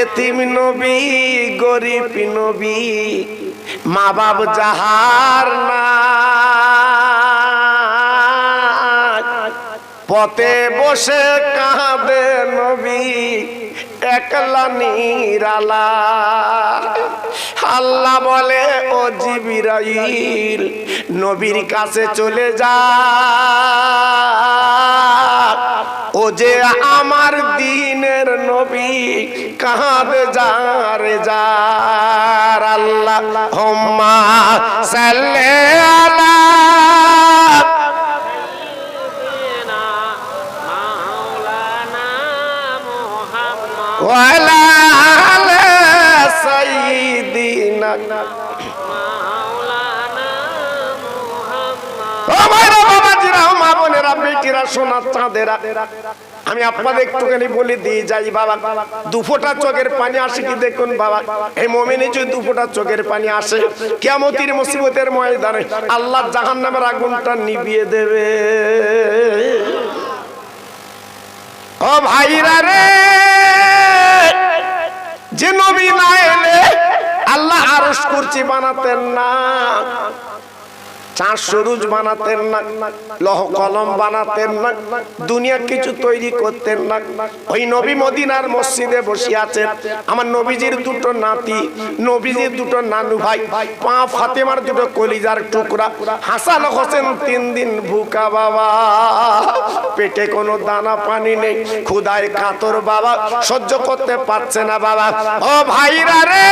এতিম নবী গরিব নবী মা বাপ যাহার না পথে বসে কাঁদে নবী একলা নিরালা। আল্লাহ বলে ও জিবরাইল নবীর কাছে চলে যা, ও যে আমার দ্বীনের নবী কাঁদে যারে যার। আল্লাহুম্মা সাল্লি আলা ওয়ালা আলা সাইয়্যিদিনা মাওলানা মুহাম্মদ। ও মায়েরা বাবাজিরা মা বোনেরা বেটিরা সোনার চাঁদেরা, আমি আপনাদের একটুখানি বলে দিয়ে যাই বাবা, দুফোঁটা চোখের পানি আসে কি দেখুন বাবা, এই মুমিনে যদি দুফোঁটা চোখের পানি আসে কিয়ামতের মুসিবতের ময়দানে আল্লাহ জাহান্নামের আগুনটা নিভিয়ে দেবে। ও ভাইরা রে, যে নবী না এলে আল্লাহ আরশ কুরসি বানাতেন না, চাঁদ সূরজ বানাতেন না, লৌহ কলম বানাতেন না, দুনিয়া কিছু তৈরি করতেন না। ওই নবী মদিনার মসজিদে বসে আছেন। আমার নবীজির দুটো নাতি, নবীজির দুটো নানু ভাই, মা ফাতেমার দুটো কলিজার টুকরা, হাসান হোসেন 3 দিন ভুকা বাবা, পেটে কোনো দানা পানি নেই, ক্ষুধায় কাতর বাবা, সহ্য করতে পারছে না বাবা। ও ভাইরা রে,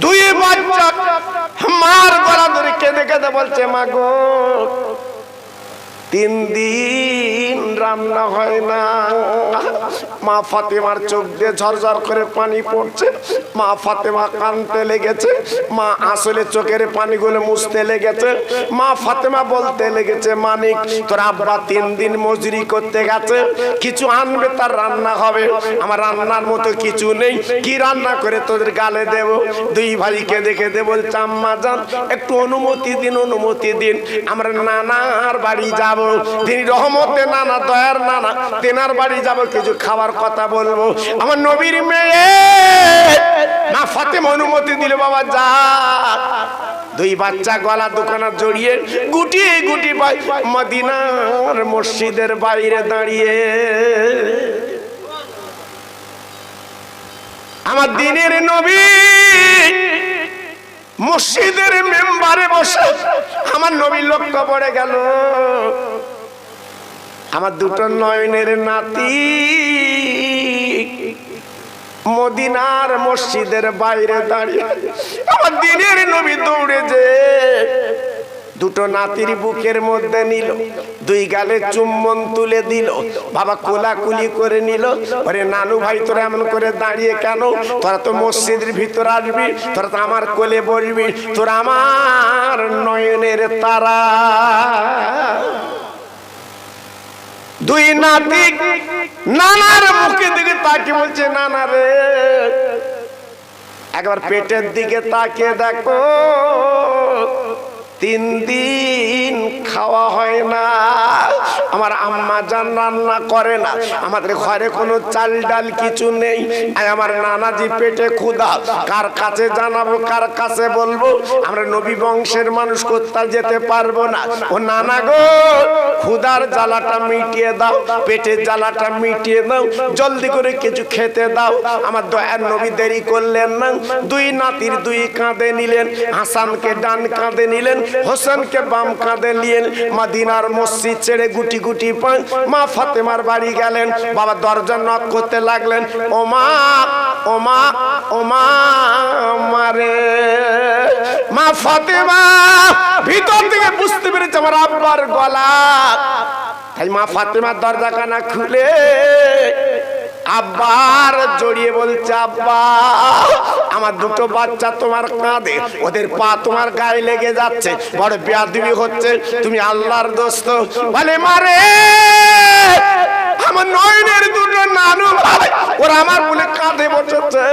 দুই বাচ্চা মার গলা ধরে কেঁদে কেঁদে বলছে মা গো 3 দিন রান্না হয় না। মা ফাতেমার চোখ দিয়ে ঝরঝর করে পানি পড়ছে, মা ফাতেমা কাঁদতে লেগেছে, মা আসলে চোখের পানিগুলো মুছতে লেগেছে, মা ফাতেমা বলতে লেগেছে মানিক তোর আব্বা 3 দিন মজুরি করতে গেছে, কিছু আনবে তার রান্না হবে, আমার রান্নার মতো কিছু নেই, কি রান্না করে তোদের গালে দেব। দুই ভাইকে দেখে দে বলছে আম্মা জান একটু অনুমতি দিন, অনুমতি দিন, আমরা নানার বাড়ি যাব, তিনি রহমতে নানা দয়ার নানা, তেনার বাড়ি যাব, কিছু খাবার কথা বলবো। আমার নবীর মেয়ে মা ফাতেমা অনুমতি দিল, বাবা যা। দুই বাচ্চা গলা দোকানা জড়িয়ে গুটি গুটি ভাই মদিনার মসজিদের বাইরে দাঁড়িয়ে আমার দ্বীনের নবী মসজিদের মেম্বারে বসে আমার নবী লক্ষ্য পড়ে গেল আমার দুটো নয়নের নাতি মদিনার মসজিদের বাইরে দাঁড়িয়ে। আমার দ্বীনের নবী দৌড়ে যে দুটো নাতির বুকের মধ্যে নিল, দুই গালে চুম্বন তুলে দিল, বাবা কোলাকুলি করে নিল। আরে নানু ভাই তোরা এমন করে দাঁড়িয়ে কেন? তোরা তো মসজিদের ভিতর আসবি, তোরা তো আমার কোলে বসবি, তোরা আমার নয়নের তারা। দুই নাতি নানার মুখে দিকে তাকিয়ে বলছে নানা রে একবার পেটের দিকে তাকিয়ে দেখো, 3 দিন খাওয়া হয় না, আমার আম্মা জান রান্না করে না, আমাদের ঘরে কোনো চাল ডাল কিছু নেই, আমার নানাজি পেটে ক্ষুধা, কার কাছে জানাবো, কার কাছে বলবো? আমরা নবী বংশের মানুষ কোথাও যেতে পারবো না। ও নানা গো ক্ষুধার জ্বালাটা মিটিয়ে দাও, পেটের জ্বালাটা মিটিয়ে দাও, জলদি করে কিছু খেতে দাও। আমার দয়ার নবী দেরি করলেন না, দুই নাতির দুই কাঁধে নিলেন, হাসানকে ডান কাঁধে নিলেন, হোসেনকে বাম কাঁধে নিলেন, মদিনার মসজিদ ছেড়ে গুটি গুটি পায় মা ফাতেমার বাড়ি গেলেন। বাবা দরজা নক করতে লাগলেন, ও মা ও মা ও মা মারে। মা ফাতেমা ভিতর থেকে বুঝতে পেরেছে আমার আব্বার গলা, তাই মা ফাতেমার দরজাখানা খুলে আব্বার জড়িয়ে বলছে আব্বা আমার দুটো বাচ্চা তোমার কাঁধে, ওদের পা তোমার গায়ে লেগে যাচ্ছে, বড় বেয়াদবি হচ্ছে, তুমি আল্লাহর দোস্ত। বলে মারে আমার নয়নের দুটো নানু ভাই ওরা আমার বলে কাঁধে বসেছে,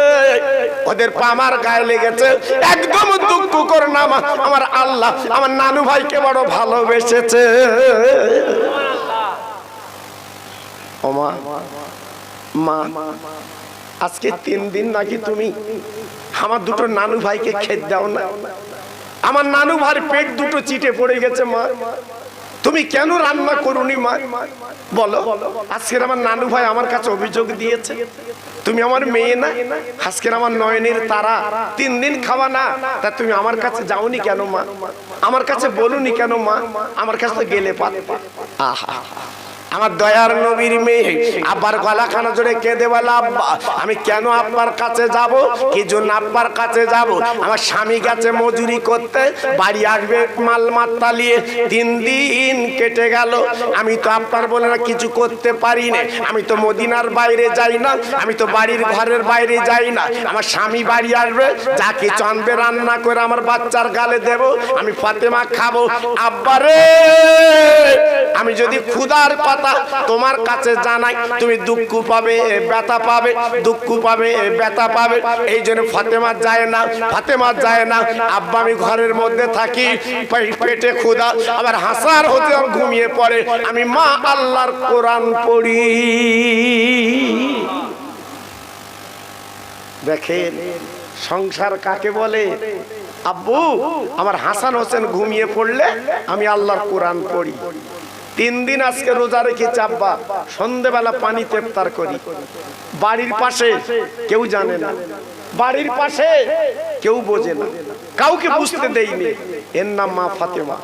ওদের পা আমার গায়ে লেগেছে, একদম দুঃখ করে না, আমার আল্লাহ আমার নানু ভাইকে বড় ভালোবেসেছে। ও মা মা আজকে 3 দিন নাকি তুমি আমার দুটো নানু ভাইকে খেতে দাও না। আমার নানু ভাইয়ের পেট দুটো চিটে পড়ে গেছে মা, তুমি কেন রান্না করুনি মা? বলো। আজকের আমার নানু ভাই আমার কাছে অভিযোগ দিয়েছে, তুমি আমার মেয়ে না, আজকের আমার নয়নের তারা, 3 দিন খাওয়া না, তা তুমি আমার কাছে যাওনি কেন মা? আমার কাছে বলুনি কেন মা? আমার কাছে গেলে পারতে। আহা, আমার দয়ার নবীর মেয়ে আব্বার গলাখানা জোরে কেঁদে বলে, আব্বা আমি কেন আব্বার কাছে যাব? কি জন্য আব্বার কাছে যাব? আমার স্বামী গেছে মজুরি করতে, বাড়ি আসবে মাল মাত্তা নিয়ে। 3 দিন কেটে গেল, আমি তো আপনার বলে না কিছু করতে পারি না। আমি তো মদিনার বাইরে যাই না, আমি তো বাড়ির ঘরের বাইরে যাই না। আমার স্বামী বাড়ি আসবে, যা কিছু আনবে রান্না করে আমার বাচ্চার গালে দেব, আমি ফাতেমা খাবো। আব্বারে আমি যদি ক্ষুধার কথা তোমার কাছে জানাই, তুমি দুঃখ পাবে, ব্যথা পাবে, দুঃখ পাবে, ব্যথা পাবে। এই জন্য ফাতেমা যায় না, ফাতেমা যায় না। আব্বা আমি ঘরের মধ্যে থাকি, পেটে ক্ষুধা, আবার হাসার হতে ঘুমিয়ে পড়ে, আমি মা আল্লাহর কোরআন পড়ি। দেখেন সংসার কাকে বলে। আব্বু আমার হাসান হোসেন ঘুমিয়ে পড়লে আমি আল্লাহর কোরআন পড়ি। 3 দিন আজকে রোজা রেখেছি আব্বা, সন্ধ্যেবেলা পানিতে ইফতার করি। বাড়ির পাশে কেউ জানে না, বাড়ির পাশে কেউ বোঝে না, কাউকে বুঝতে দেইনি। এর নাম মা ফাতেমা।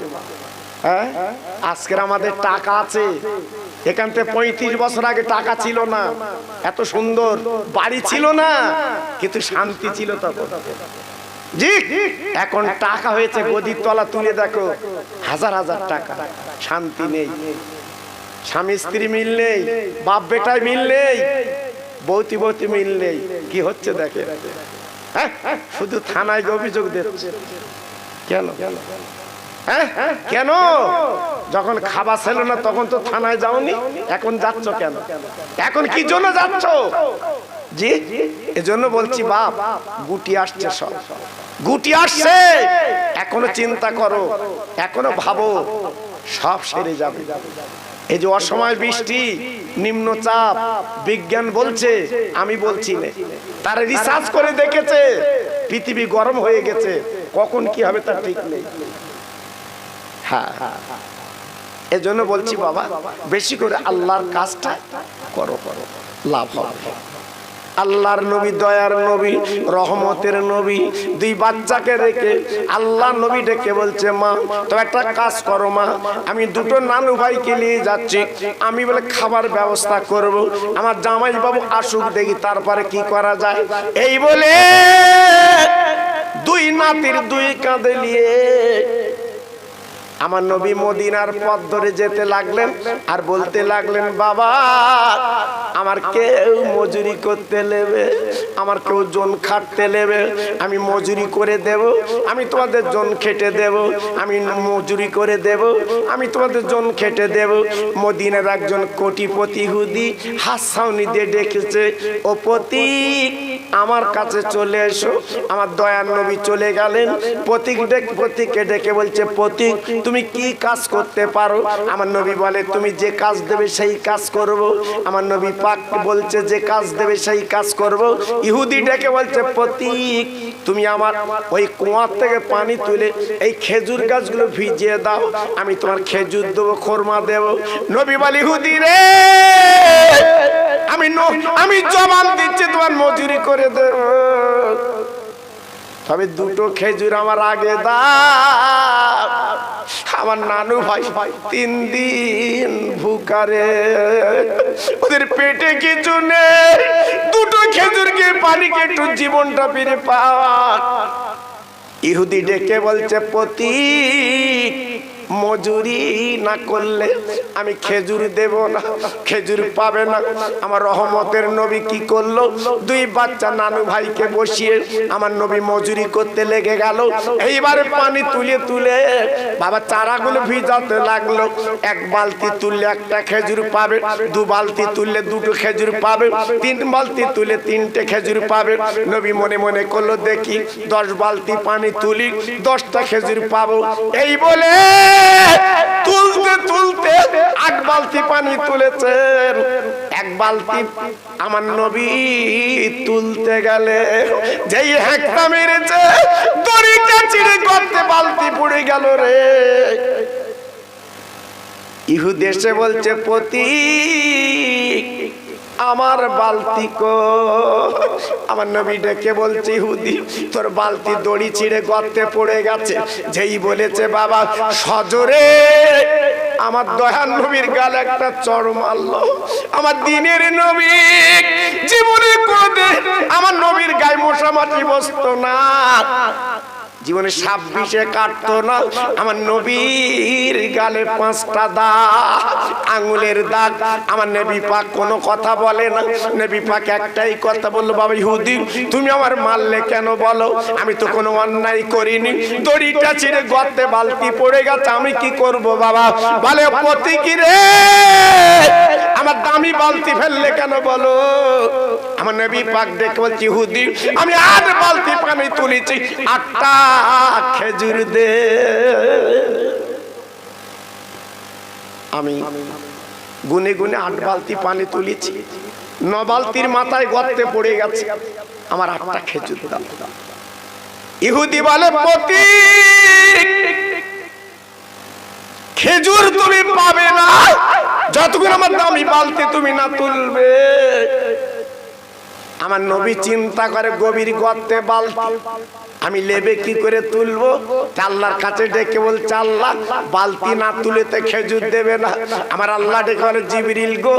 হ্যাঁ, আজকের আমাদের টাকা আছে, এখান থেকে 35 বছর আগে টাকা ছিল না, এত সুন্দর বাড়ি ছিল না, কিন্তু শান্তি ছিল তখন। জি, এখন টাকা হয়েছে গদির তলা তুলে দেখো, হাজার হাজার টাকা, শান্তি নেই, স্বামী স্ত্রী মিল নেই, বাপ বেটায় মিল নেই, বৌতি বৌতি মিল নেই। কি হচ্ছে দেখে, হ্যাঁ শুধু থানায় অভিযোগ দিচ্ছে। কেন? হ্যাঁ কেন? যখন খাবার ছিল না তখন তো থানায় যাওনি, এখন যাচ্ছ কেন? এখন কি জন্য যাচ্ছ? জি, এজন্য বলছি বাপ, গুটি আসছে, সব গুটি আসছে, এখনো চিন্তা করো, এখনো ভাবো, সব সেরে যাবে। এই যে অসময় বৃষ্টি, নিম্নচাপ, বিজ্ঞান বলছে, আমি বলছি না, তারা রিসার্চ করে দেখেছে পৃথিবী গরম হয়ে গেছে, কখন কি হবে তার ঠিক নেই। হ্যাঁ, এজন্য বলছি বাবা, বেশি করে আল্লাহর কাজটা করো, লাভ হবে। আল্লাহর নবী, দয়ার নবী, রহমতের নবী, 2 বাচ্চাকে রেখে আল্লাহ নবী ডেকে বলছে, মা তো একটা কাজ করো মা, আমি 2টো নানু ভাইকে নিয়ে যাচ্ছি, আমি বলে খাবার ব্যবস্থা করব, আমার জামাই বাবু আসুক, দেখি তারপরে কি করা যায়। এই বলে 2 নাতির 2 কাঁধে নিয়ে আমার নবী মদিনার পথ ধরে যেতে লাগলেন, আর বলতে লাগলেন, বাবা আমার কেউ মজুরি করতে নেবে, আমার কেউ জন খাটতে নেবে, আমি মজুরি করে দেব, আমি তোমাদের জন খেটে দেব, আমি মজুরি করে দেব, আমি তোমাদের জন খেটে দেব। মদিনার একজন কোটিপতি ইহুদি হাসাউনি দিয়ে ডেকেছে, ও পথিক আমার কাছে চলে এসো। আমার দয়ার নবী চলে গেলেন, পথিককে ডেকে বলছে, পথিক তুমি কি কাজ করতে পারো? আমার নবী বলে, তুমি যে কাজ দেবে সেই কাজ করব। আমার নবী পাক বলছে, যে কাজ দেবে সেই কাজ করব। ইহুদি ডেকে বলছে, পথিক তুমি আমার ওই কুয়ার থেকে পানি তুলে এই খেজুর গাছগুলো ভিজিয়ে দাও, আমি তোমার খেজুর দেবো, খোরমা দেবো। নবী বলে, ইহুদি রে আমি জবান দিচ্ছি, তোমার মজুরি করে দেব, তবে 2টো খেজুর আমার আগে দাও। আমার নানু ভাই 3 দিন ভুকারে, ওদের পেটে কিছু নেই, 2টো খেজুরকে পানিকে একটু জীবনটা ফিরে পাওয়া। ইহুদি ডেকে বলছে, পথিক মজুরি না করলে আমি খেজুর দেব না, খেজুর পাবে না। আমার রহমতের নবী কি করলো, 2 বাচ্চা নানু ভাইকে বসিয়ে আমার নবী মজুরি করতে লেগে গেল। এইবারে পানি তুলে তুলে বাবা চারাগুলো ভিজাতে লাগলো। 1 বালতি তুললে 1টা খেজুর পাবে, 2 বালতি তুললে 2টো খেজুর পাবে, 3 বালতি তুলে 3টে খেজুর পাবে। নবী মনে মনে করলো, দেখি 10 বালতি পানি তুলি, 10টা খেজুর পাবো। এই বলে তুলতে তুলতে 8 বালতি পানি তুলেছেন, এক বালতি আমার নবী তুলতে গেলে যেই হেঁকটা মেরেছে দড়িটা ছিঁড়ে গর্তে বালতি পড়ে গেল রে। ইহুদি এসে বলছে পতি আমার বালতি কো। আমার নবী ডেকে বলছে ইহুদি তোর বালতি দড়ি ছিঁড়ে গর্তে পড়ে গেছে। যেই বলেছে বাবা সজোরে আমার দয়ার নবীর গালে একটা চড় মারলো। আমার দিনের নবী জীবনে কোনোদিন আমার নবীর গায়ে মশা মাছি বসতো না, জীবনে 26-এ কাটতো না। আমার নবীর গালে 5টা দাগ, আঙুলের দাগ। আমার নবী পাক কোনো কথা বলে না। নবী পাক একটাই কথা বললো, বাবা ইহুদি তুমি আমার মারলে কেন বলো? আমি তো কোনো অন্যায় করিনি। দড়িটা ছিঁড়ে গর্তে বালতি পড়ে গেছে, আমি কি করব বাবা? বলে পতি কি রে আমার দামি বালতি ফেললে কেন বলো? আমার নবী পাক দেখে বলছি ইহুদি আমি 8 বালতি পানি তুলেছি, 8টা খেজুর দে। আমি গুনে গুনে 8 বালতি পানি তুলেছি, 9 বালতির মাথায় গর্তে পড়ে গেছে, আমার 8টা খেজুর দাও। ইহুদি বলে পতি খেজুর তুমি পাবে না যতক্ষণ আমার দামি বালতি তুমি না তুলবে। আমার নবী চিন্তা করে গভীর গর্তে বালতি, আমি লেবে কি করে তুলবো? আল্লাহর কাছে ডেকে বলছে আল্লাহ বালতি না তুলেতে খেজুর দেবে না। আমার আল্লাহ ডেকে বলে জিবরিল গো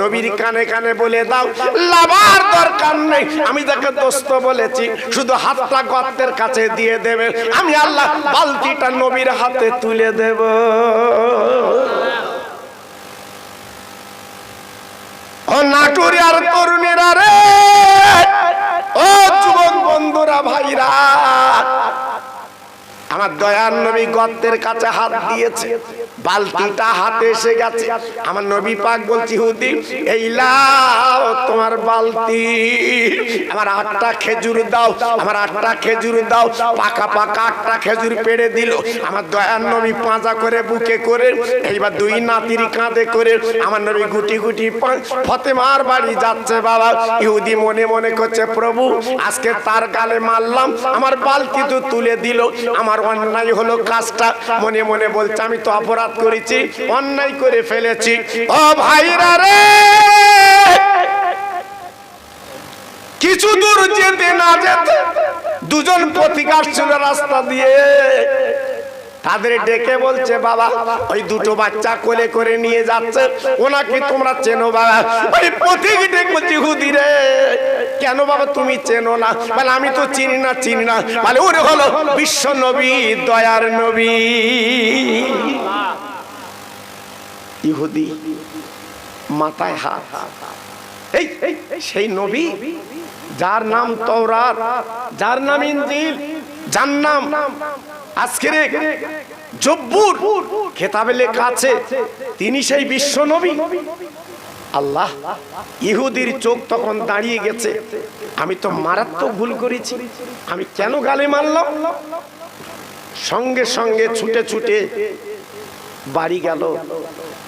নবীর কানে কানে বলে দাও লাভার দরকার নেই, আমি তাকে দোস্ত বলেছি, শুধু হাতটা গর্তের কাছে দিয়ে দেবে, আমি আল্লাহ বালতিটা নবীর হাতে তুলে দেব। ও নাটুরি আর তরুণীরা রে, ও যুবক বন্ধুরা ভাইরা, আমার দয়ার নবী গর্তের কাছে হাত দিয়েছে, বালতিটা হাতে এসে গেছে। আমার নবী পাক বলছি ইহুদি এই লাও তোমার বালতি, আমার 8টা খেজুর দাও, আমার 8টা খেজুর দাও। পাকা পাকা 8টা খেজুর পেড়ে দিল। আমার দয়ার নবী পাঁজা করে বুকে করে, এইবার 2 নাতির কাঁধে করে আমার নবী গুটি গুটি ফতেমার বাড়ি যাচ্ছে। বাবা ইহুদি মনে মনে করছে প্রভু আজকে তার গালে মারলাম, আমার বালতি তো তুলে দিল, আমার অন্যায় হলো কাজটা। মনে মনে বলছে আমি তো অপরাধ করেছি, অন্যায় করে ফেলেছি। ও ভাইরা রে, কিছু দূর যেতে না যেতে 2জন পথিক আসছিল রাস্তা দিয়ে, তাদের ডেকে বলছে বাবা ওই 2টো বাচ্চা কোলে করে নিয়ে যাচ্ছে, ওনাকে তোমরা চেনো? বাবা ওই পথিক ডেকে বলছে ইহুদি রে কেন বাবা তুমি চেনো না? বলে আমি তো চিনি না, চিনি না। বলে ওরে হলো বিশ্ব নবী, দয়ার নবী। ইহুদি মাথায় হাত, এই সেই নবী যার নাম তাওরাত, যার নাম ইনজিল, যার নাম আজকের জব্বুর খেতাবে লেখা আছে, তিনি সেই বিশ্ব নবী। আল্লাহ ইহুদির চোখ তখন দাঁড়িয়ে গেছে, আমি তো মারাত্মক ভুল করেছি, আমি কেন গালে মারলাম? সঙ্গে সঙ্গে ছুটে ছুটে বাড়ি গেল,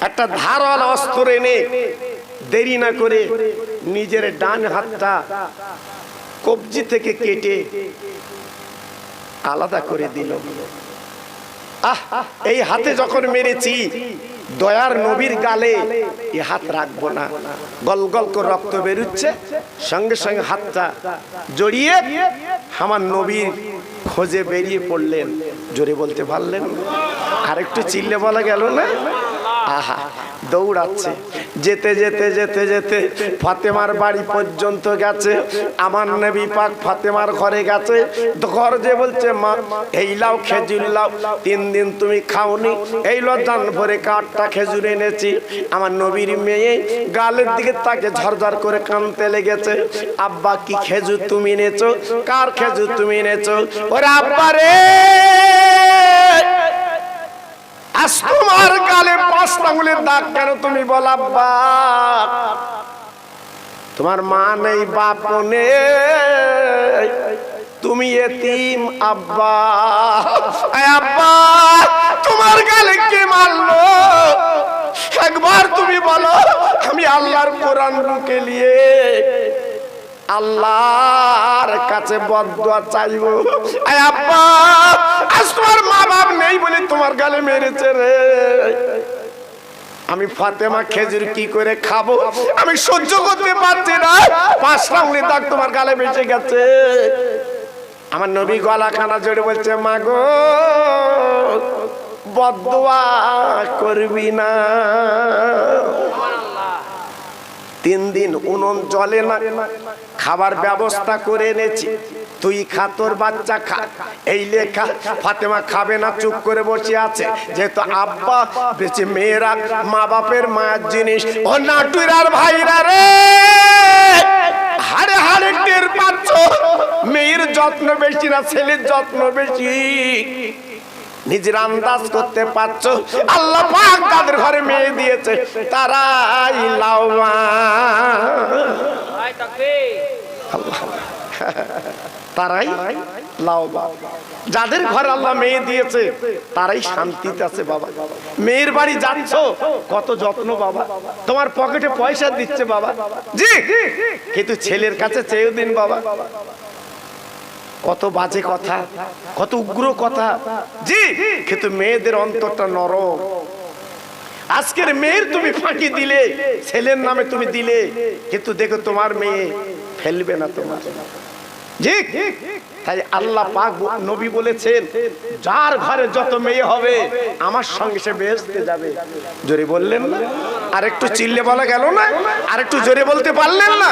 একটা ধারালো অস্ত্র এনে দেরি না করে নিজের ডান হাতটা কবজি থেকে কেটে আলাদা করে দিল। এই হাতে যখন মেরেছি দয়ার নবীর গালে এই হাত রাখবো না, গল গল করে রক্ত বেরুচ্ছে, সঙ্গে সঙ্গে হাতটা জড়িয়ে আমার নবীর খোঁজে বেরিয়ে পড়লেন। জোরে বলতে পারলেন? আরেকটু চিল্লে বলা গেল না? আহা দৌড়াচ্ছে, যেতে যেতে যেতে যেতে ফাতেমার বাড়ি পর্যন্ত গেছে। আমার নবী পাক ফাতেমার ঘরে গেছে, ঘর যে বলছে মা এই লাও খেজুর লাও, 3 দিন তুমি খাওনি, এই লো দান ভরে 8টা খেজুর এনেছি। আমার নবীর মেয়ে গালের দিকে তাকে ঝরঝর করে কাঁদতে লেগেছে, আব্বা কি খেজুর তুমি এনেছো? কার খেজুর তুমি এনেছো? ওরে আব্বা রে আজ তোমার গালে 5 আঙ্গুলের দাগ কেন? তুমি বল আব্বা, তোমার মা নেই, বাপ নেই, তুমি এতিম আব্বা। আব্বা তোমার গালে কে মারলো? একবার তুমি বলো আমি আল্লাহর কোরআন বুকে নিয়ে আল্লাহর কাছে বদদুয়া চাইবো। আয় আব্বা, আজ তোমার মা বাপ নেই বলে তোমার গালে মেরেছে রে। আমি ফাতেমা খেজুর কি করে খাবো, আমি সহ্য করতে পারছি না। 5 আঙ্গুলের দাগ তোমার গালে বেঁচে গেছে। আমার নবী গলা খানা জড়ে বলছে, মা গো বদদুয়া করবি না। 3 দিন উনুন জ্বলে না, খাবার ব্যবস্থা করে এনেছি, তুই খা, তোর বাচ্চা খা। এই লেখা ফাতেমা খাবে না, চুপ করে বসে আছে। যেহেতু আব্বা বেঁচে, মেয়েরা মা বাপের মায়ের জিনিস। ও নাটুরার ভাইরা রে, হাড়ে হাড়ে টের পাচ্ছ মেয়ের যত্ন বেশি না ছেলের যত্ন বেশি। নিজের আন্দাজ করতে পারছো আল্লাহ পাক তাদের ঘরে মেয়ে দিয়েছে, তারাই লাভবান, তারাই লাভবান। যাদের ঘরে আল্লাহ মেয়ে দিয়েছে তারাই শান্তিতে আছে। বাবা মেয়ের বাড়ি যাচ্ছ, কত যত্ন বাবা, তোমার পকেটে পয়সা দিচ্ছে বাবা জি, কিন্তু ছেলের কাছে চেয়েও দিন বাবা। কত বাজে কথা, কত উগ্র কথা জি, কিন্তু মেয়েদের অন্তরটা নরম। আজকের মেয়ের তুমি ফাঁকি দিলে, ছেলের নামে তুমি দিলে, কিন্তু দেখো তোমার মেয়ে ফেলবে না তোমার জি। তাই আল্লাহ পাক নবী বলেছেন, যার ঘরে যত মেয়ে হবে আমার সঙ্গে সে বেহেশতে যাবে। জোরে বললেন না? আর একটু চিল্লে বলা গেল না? আর একটু জোরে বলতে পারলেন না?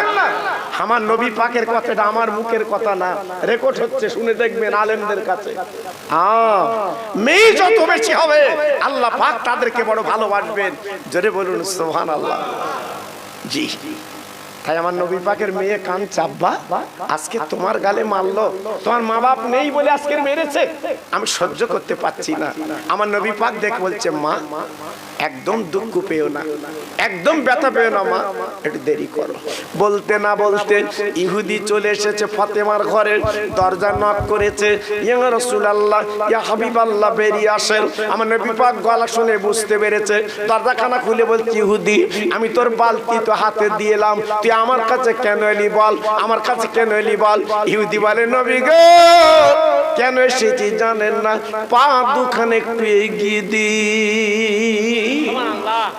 আমার নবী পাকের কথাটা আমার মুখের কথা না, রেকর্ড হচ্ছে, শুনে দেখবেন আলেমদের কাছে। মেয়ে যত বেশি হবে আল্লাহ পাক তাদেরকে বড় ভালোবাসবেন। জোরে বলুন সুবহানাল্লাহ জি। তাই আমার নবী পাকের মেয়ে কাঁদছে, আব্বা আজকে তোমার গালে মারলো, তোমার মা বাপ নেই বলে আজকের মেরেছে, আমি সহ্য করতে পারছি না। আমার নবী পাক দেখে বলছে, মা একদম দুঃখ পেও না, একদম ব্যথা পেও না মা, একটু দেরি করো। বলতে না বলতে ইহুদি চলে এসেছে ফাতেমার ঘরে, দরজা নক করেছে। ইয়া রাসূলুল্লাহ, ইয়া হাবিবাল্লাহ, বেরিয়ে আসেন। আমার নবী পাক গলা শুনে বুঝতে পেরেছে, দরজাখানা খুলে বলছে, ইহুদি আমি তোর বালতি তো হাতে দিয়েলাম, তুই আমার কাছে কেন এলি বল, আমার কাছে কেন এলি বল। ইহুদি বলে, নবী গো কেন এসেছি জানেন না, পা দুখানে একটু এগিয়ে দি।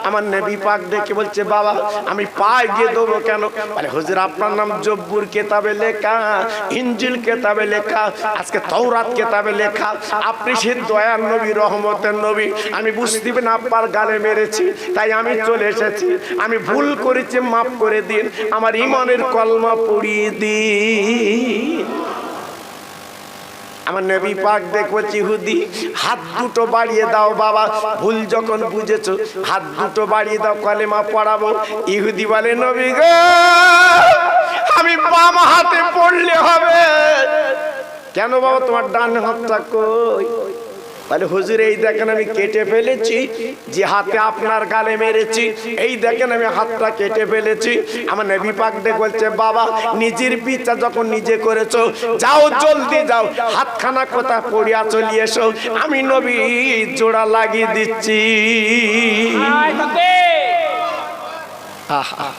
আমার নবী পাক দেখে বলছে, বাবা আমি পা এগিয়ে দেবো কেন? বলে, হুজুর আপনার নাম জব্বুর কেতাবে লেখা, ইনজিল কেতাবে লেখা, আজকে তাওরাত কেতাবে লেখা, আপনি সে দয়ার নবী, রহমতের নবী। আমি বুঝতে না আপনার গালে মেরেছি, তাই আমি চলে এসেছি, আমি ভুল করেছি, মাফ করে দিন, আমার ঈমানের কলমা পড়িয়ে দিন। আমার নবী পাক দেখো, ইহুদি হাত দুটো বাড়িয়ে দাও বাবা, ভুল যখন বুঝেছো হাত দুটো বাড়িয়ে দাও, কলেমা পড়াবো। ইহুদি বলে, নবী গো আমি বাম হাতে পড়লে হবে কেন বাবা, তোমার ডান হাতটা কই? বলে, হুজুর এই দেখেন আমি কেটে ফেলেছি, যে হাতে আপনার গালে মেরেছি এই দেখেন আমি হাতটা কেটে ফেলেছি। আমার নবী পাক দেখে বলছে, বাবা নিজের বিচার যখন নিজে করেছো, যাও জলদি যাও, হাতখানা কোথা পড়িয়া চলে এসো, আমি নবী জোড়া লাগিয়ে দিচ্ছি। আহা,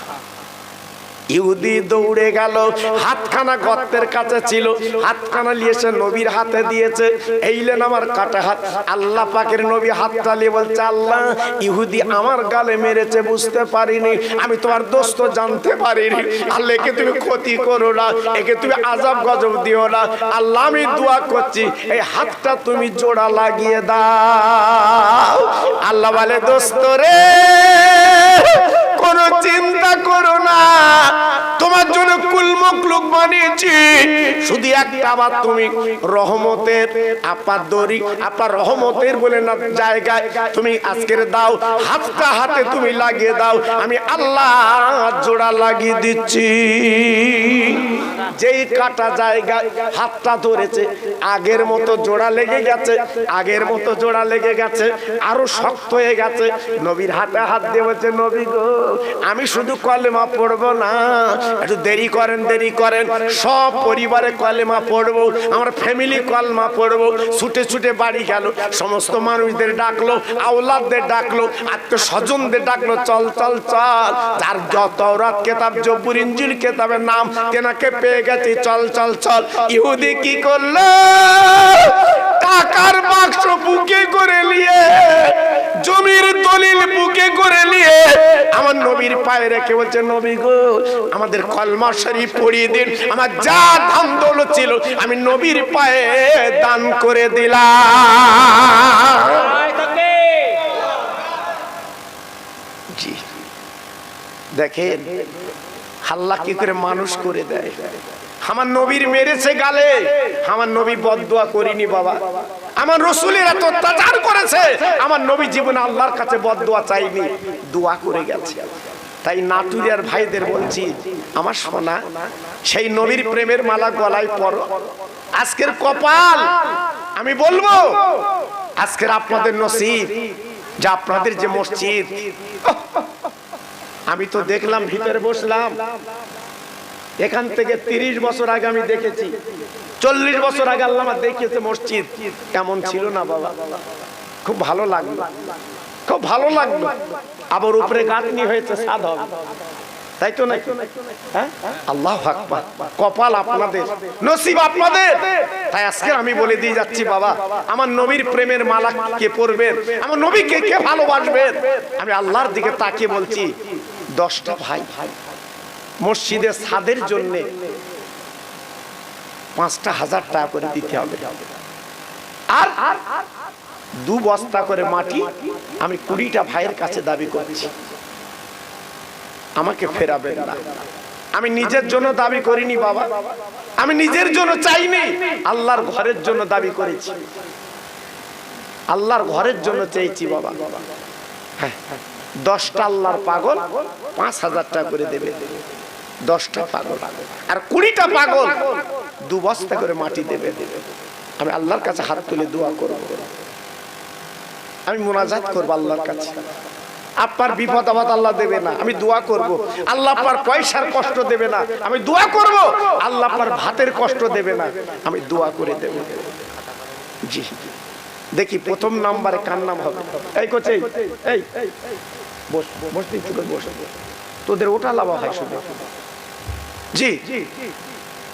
ইহুদি দৌড়ে গেল, হাতখানা গর্তের কাছে ছিল, হাতখানা নিয়ে এসে নবীর হাতে দিয়েছে। এইলেন আমার কাটা হাত। আল্লাহ পাকের নবী হাতটা নিয়ে বলছে, আল্লাহ ইহুদি আমার গালে মেরেছে বুঝতে পারিনি, আমি তোমার দোস্ত জানতে পারিনি, আল্লাহ একে তুমি ক্ষতি করো না, একে তুমি আযাব গজব দিও না, আল্লাহ আমি দোয়া করছি এই হাতটা তুমি জোড়া লাগিয়ে দাও। আল্লাহ বলে, দোস্ত রে কোনো চিন্তা করো না, তোমার জন্য কুল মখলুক বানিয়েছি, শুধু একটা বার তুমি রহমতের আপার দড়ি, আপার রহমতের বলে না জায়গায় তুমি আজকের দাও, হাতটা হাতে তুমি লাগিয়ে দাও, আমি আল্লাহ জোড়া লাগিয়ে দিচ্ছি। যেই কাটা জায়গায় হাতটা ধরেছে আগের মতো জোড়া লেগে গেছে, আগের মতো জোড়া লেগে গেছে, আরো শক্ত হয়ে গেছে। নবীর হাতে হাত দিয়ে বলছে, নবী গো আমি শুধু কলেমা পড়বো না, একটু দেরি করেন সব পরিবারে কলেমা পড়বো, আমার ফ্যামিলি কলেমা পড়বো। ছুটে ছুটে বাড়ি গেল, সমস্ত মানুষদের ডাকলো, আওলাদদের ডাকলো, আত্মীয় স্বজনদের ডাকলো, চল চল চল, যার যত তাওরাত কিতাব জবুর ইনজিল কিতাবের নাম তেনাকে পেয়ে গেছি, চল চল চল। ইহুদি কি করলো? টাকার বাক্স বুকে করে নিয়ে, জমির দলিল বুকে করে নিয়ে আমার নবীর পায়ে রেখে বলছে, নবী গো আমাদের কলমা শরীফ পড়িয়ে দিন, আমার যা দাম দৌলত ছিল আমি নবীর পায়ে দান করে দিলাম। জি দেখেন আল্লাহ কি করে মানুষ করে দেয়। আমার নবীর মেরেছে গালে, আমার নবী বদদুয়া করিনি বাবা। আমার রাসূলের এত অত্যাচার করেছে, আমার নবী জীবনে আল্লাহর কাছে বদদুয়া চাইনি, দোয়া করে গেছে। তাই নাটুরিয়ার ভাইদের বলছি, আমার সোনা সেই নবীর প্রেমের মালা গলায় পরো। আজকের কপাল আমি বলবো, আজকের আপনাদের নসিব যে আপনাদের যে মসজিদ, আমি তো দেখলাম ভিতরে বসলাম, এখান থেকে 30 বছর আগে আমি দেখেছি, 40 বছর আগে আল্লাহ আমার দেখিয়েছে মসজিদ, কেমন ছিল না বাবা, খুব ভালো লাগলো, খুব ভালো লাগলো। আবার উপরে গাঁথনি হয়েছে, সাদ হবে, তাই তো নাকি? হ্যাঁ, আল্লাহু আকবার। কপাল আপনাদের, নসিব আপনাদের। তাই আজকে আমি বলে দিয়ে যাচ্ছি বাবা, আমার নবীর প্রেমের মালা কে পরবেন, আমার নবীকে কে ভালোবাসবেন, আমি আল্লাহর দিকে তাকিয়ে বলছি, 10টা ভাই মসজিদের ছাদের জন্য 5,000 টাকা করে দিতে হবে, আর 2 বস্তা করে মাটি আমি 20টা ভাইয়ের কাছে দাবি করছি, আমাকে ফেরাবেন না। আমি নিজের জন্য দাবি করিনি বাবা, আমি নিজের জন্য চাইনি, আল্লাহর ঘরের জন্য দাবি করেছি, আল্লাহর ঘরের জন্য চেয়েছি বাবা। হ্যাঁ, 10টা আল্লাহর পাগল 5,000 টাকা করে দেবে, 10টা পাগল, আর 20টা পাগল 2 বস্তা করে মাটি দেবে। আমি আল্লাহর কাছে হাত তুলে দোয়া করব, আমি মুনাজাত করব আল্লাহর কাছে। আপনার বিপদ আপদ আল্লাহ দেবে না, আমি দোয়া করব। আল্লাহ আপনার পয়সার কষ্ট দেবে না, আমি দোয়া করব। আল্লাহ আপনার ভাতের কষ্ট দেবে না, আমি দোয়া করে দেব। জি দেখি প্রথম নাম্বারে কার নাম হবে? এই কোচে, এই বস বস, বস, তোদের ওটা লাভ হয় শুধু। জি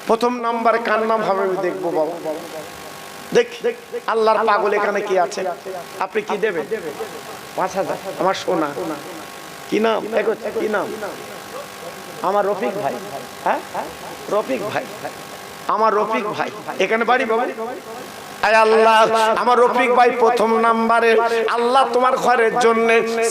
প্রথম নাম্বারে কার নাম হবে আমি দেখবো বাবা। দেখ আল্লাহর পাগল এখানে কি আছে, আপনি কি দেবেন? 5,000। আমার সোনা কি নাম? কি নাম? আমার রফিক ভাই। হ্যাঁ রফিক ভাই, আমার রফিক ভাই এখানে বাড়ি বাবা। আল্লাহ আমার রফিক ভাই প্রথম নাম্বারে, আল্লাহ তোমার ঘরের জন্য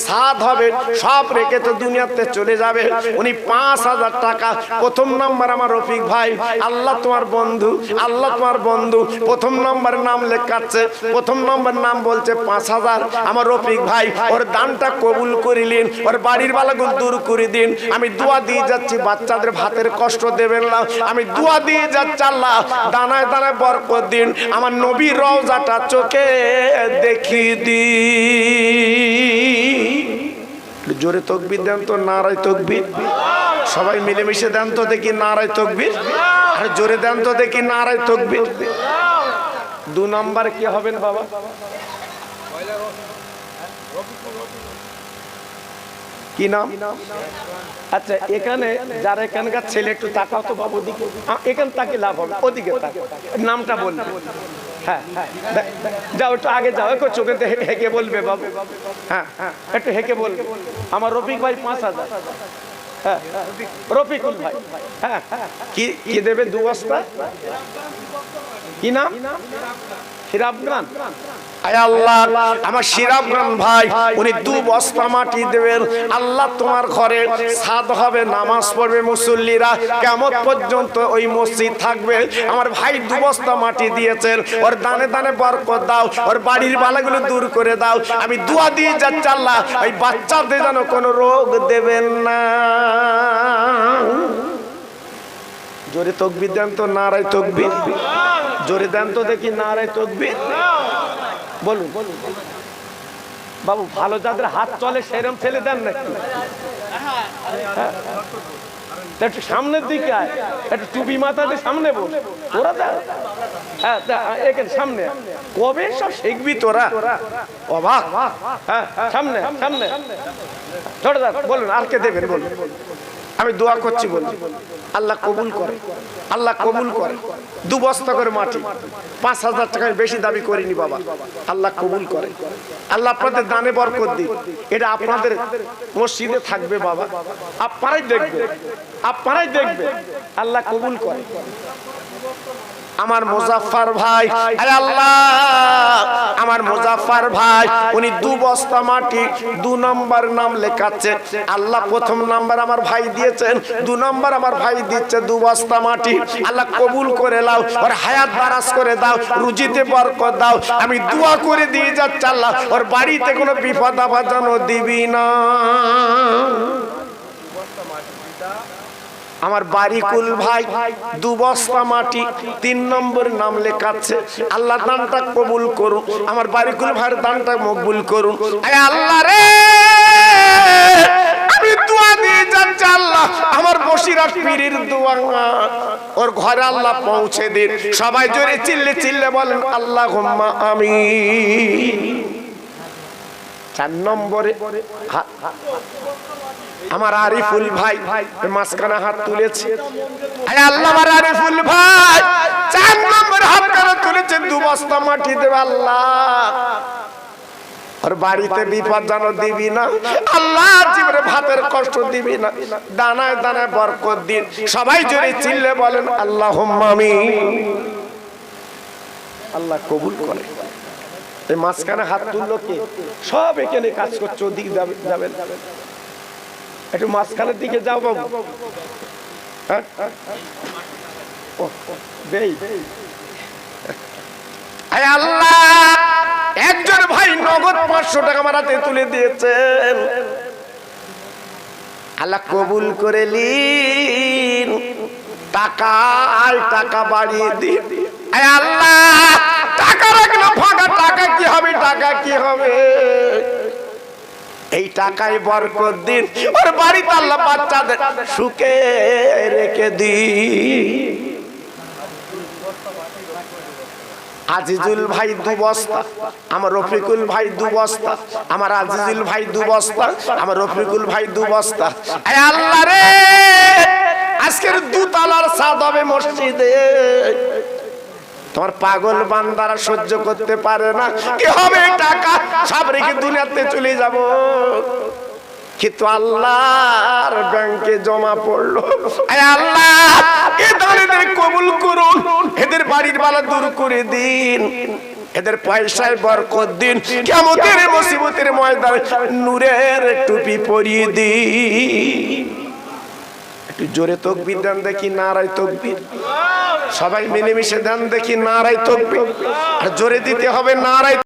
সাদ হবে, সব রেখে তো দুনিয়াতে চলে যাবে, উনি 5,000 টাকা প্রথম নাম্বার আমার রফিক ভাই। আল্লাহ তোমার বন্ধু, আল্লাহ তোমার বন্ধু প্রথম নাম্বার নাম লেখাচ্ছে, প্রথম নাম্বার নাম বলছে 5,000। আমার রফিক ভাই ওর দানটা কবুল করিলেন, ওর বাড়ির বালাগুলো দূর করে দিন। আমি দোয়া দিয়ে যাচ্ছি, বাচ্চাদের ভাতের কষ্ট দেবেন না, আমি দোয়া দিয়ে যাচ্ছি আল্লাহ দানায় দানায় বরকত দিন, আমার নবী রওজাটা চোখে দেখি দি। জোরে তাকবীর দেন তো, নারায়ে তাকবীর। সবাই মিলেমিশে দেন তো দেখি নারায়ে তাকবীর, আর জোরে দেন তো দেখি নারায়ে তাকবীর। 2 নাম্বার কি হবেন বাবা? কি নাম? আচ্ছা এখানে যারা এখানকার ছেলে, একটু তাকাও তো বাবু দিকে, এখান তাকে লাভ হবে, ওদিকে তাকাও, নামটা বলবে। হ্যাঁ যাও একটু আগে যাও, একটু চোখে হেঁকে বলবে বাবু। হ্যাঁ একটু হেঁকে বলবে, আমার রফিক ভাই 5,000। হ্যাঁ রফিকুল ভাই। হ্যাঁ কি দেবে? 2 বস্তা। কি নাম? শিরাবগান। আয় আল্লাহ আমার শিরাবগান ভাই, উনি 2 বস্তা মাটি দেবেন। আল্লাহ তোমার ঘরে ছাদ হবে, নামাজ পড়বে মুসল্লিরা, কিয়ামত পর্যন্ত ওই মসজিদ থাকবে। আমার ভাই 2 বস্তা মাটি দিয়েছেন, ওর দানে দানে বরকত দাও, ওর বাড়ির বালাগুলো দূর করে দাও। আমি দোয়া দিয়ে যাচ্ছি আল্লাহ ওই বাচ্চাদের যেন কোনো রোগ দেবেন না। জোরে তাকবীর দেন তো, নারায়ে তাকবীর। জোরে দেন তো দেখি নারায়ে তাকবীর। বলুন বাবু ভালো যাদের হাত চলে সেরকম ছেলে দেন নাকি? একটু সামনের দিকে আয়, একটু টুপি মাথাতে সামনে বল, ওরা দেয়। হ্যাঁ এখানে সামনে, কবে সব শিখবি তোরা? অবাক। হ্যাঁ সামনে সামনে ছোট বলুন, আর কে দেবেন বলুন? আমি দোয়া করছি বলুন, আল্লাহ কবুল করে, আল্লাহ কবুল করে। 2 বস্তা করে মাটি, 5,000 টাকায় বেশি দাবি করিনি বাবা। আল্লাহ কবুল করে, আল্লাহ আপনাদের দানে বরকত দিন। এটা আপনাদের মসজিদে থাকবে বাবা, আপনারাই দেখবেন, আপনারাই দেখবেন। আল্লাহ কবুল করে। আমার মুজাফফর ভাই, আরে আল্লাহ আমার মুজাফফর ভাই, উনি 2 বস্তা মাটি 2 নাম্বার নাম লেখাচ্ছে। আল্লাহ 1ম নাম্বার আমার ভাই দিয়েছেন, 2 নাম্বার আমার ভাই দিচ্ছে 2 বস্তা মাটি। আল্লাহ কবুল করে নাও, ওর হায়াত বারাস করে দাও, রুজিতে বরকত দাও। আমি দোয়া করে দিয়ে যাচ্ছি আল্লাহ ওর বাড়িতে কোনো বিপদ আপদ যেন দিবি না। আমার বারিকুল ভাই 2 বস্তা মাটি 3 নম্বর নাম লেখাচ্ছে। আল্লাহ দানটা কবুল করুন, আমার বারিকুল ভাইয়ের দানটা মকবুল করুন। আয় আল্লাহ রে, আমি দোয়া দিয়ে যাচ্ছি আল্লাহ আমার বসিরাট পীরের দোয়া ওর ঘরে আল্লাহ পৌঁছে দিন। সবাই জোরে চিল্লে চিল্লে বলেন আল্লাহুম্মা আমিন। 4 নম্বরে আমার আরিফুল ভাই মাঝখানে হাত তুলেছে। আরে আল্লাহ আমার আরিফুল ভাই 4 নম্বর হাত করে তুলেছে, 2 বস্তা মাটি দেব আল্লাহ। আর বাড়িতে বিপদ জানো দিবি না আল্লাহ, জীবনে ভাতের কষ্ট দিবি না, দানায় দানায় বরকত দিন। সবাই জোরে চিল্লে বলেন আল্লাহুম্মা আমিন। আল্লাহ কবুল করে। এই মাঝখানে হাত তুললো কে? সব এখানে কাজ করছে, ওদিকে যাবেন, একটু মাঝখানের দিকে যাও বাবু। আল্লাহ একজন ভাই নগদ 500 টাকা আমার হাতে তুলে দিয়েছেন। আল্লাহ কবুল করে নিন, টাকায় টাকা বাড়িয়ে দিন। আল্লাহ টাকা রাখলে ফাঁকা, টাকা কি হবে, টাকা কি হবে? এই টাকায় বরকত দিন, ওর বাড়িতে আল্লাহ বাচ্চাদের সুখে রেখে দিন। আজিজুল ভাই 2 বস্তা, আমার রফিকুল ভাই 2 বস্তা, আমার আজিজুল ভাই 2 বস্তা, আমার রফিকুল ভাই 2 বস্তা। আয় আল্লাহ রে, আজকের 2 তলার ছাদ হবে মসজিদে। তোমার পাগল বান্দারা সহ্য করতে পারে না, কি হবে টাকা সব রেখে দুনিয়াতে চলে যাব। কিন্তু আল্লাহর ব্যাংকে জমা পড়লো। আল্লাহ এদের কবুল করুন, এদের বাড়ির বালা দূর করে দিন, এদের পয়সায় বরকত দিন, কিয়ামতের মুসিবতের ময়দানে নূরের টুপি পরিয়ে দিন। একটু জোরে তাকবীর দেন দেখি, নারায়ে তাকবীর। সবাই মিলেমিশে দেন দেখি, নারায়ে তাকবীর। আর জোরে দিতে হবে নারায়ে।